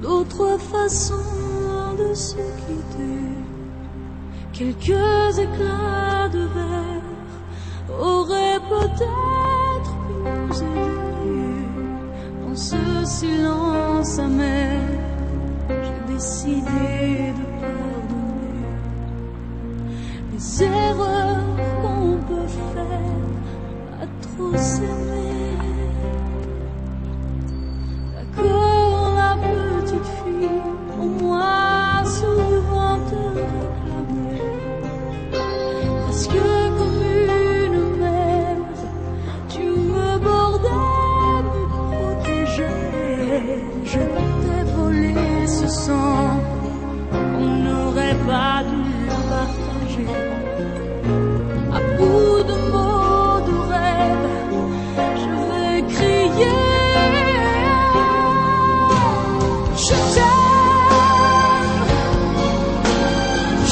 D'autres façons de se quitter, quelques éclats de verre auraient peut-être pu nous éveiller. Dans ce silence amer, j'ai décidé de pardonner les erreurs qu'on peut faire à trop s'aimer. Au moins souvent te réclamer, parce que comme une mère, tu me bordais, me protégeais. Je t'ai volé ce sang, on n'aurait pas dû partager. À bout de mots, de rêves, je vais crier.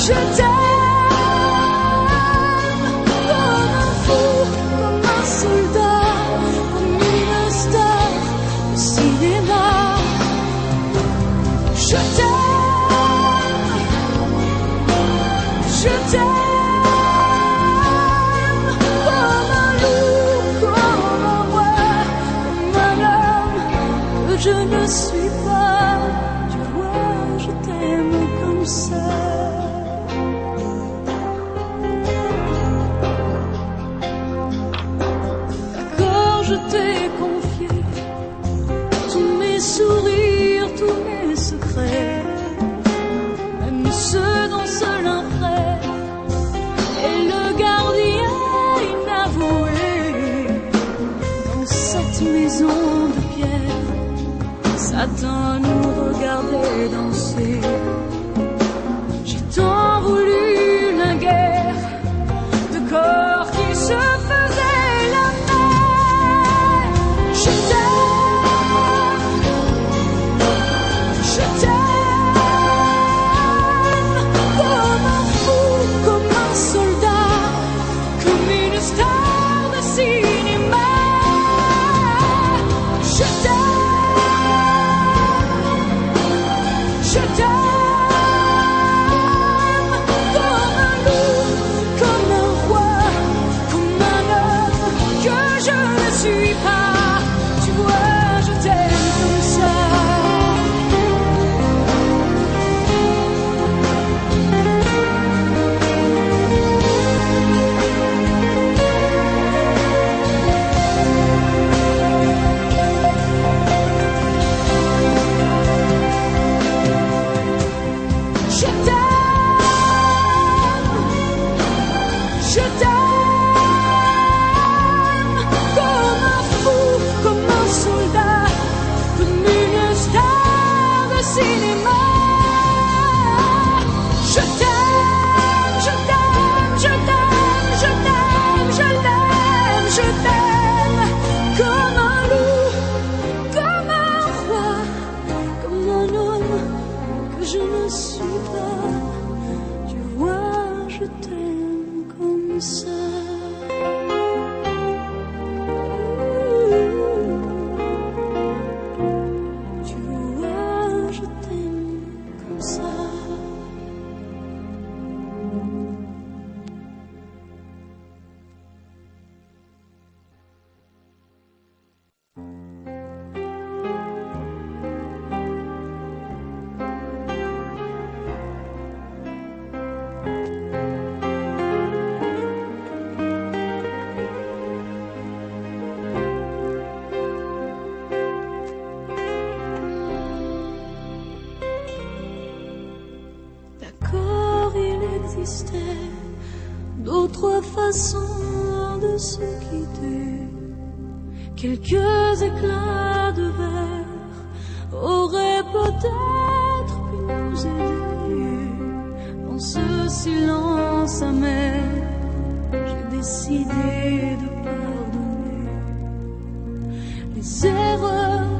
Je t'aime comme un fou, comme un soldat, comme une star de cinéma. Je t'aime comme un loup, comme un roi, comme un homme que je ne suis pas. Tu vois, je t'aime comme ça. Je t'ai confié tous mes sourires, tous mes secrets, même ceux dont seul un frère est le gardien inavoué. Dans cette maison de pierre, Satan nous regardait danser. J'ai tant voulu la guerre de corps qui se faisaient. D'autres façons de se quitter, quelques éclats de verre auraient peut-être pu nous aider. Dans ce silence amer, décidé de pardonner les erreurs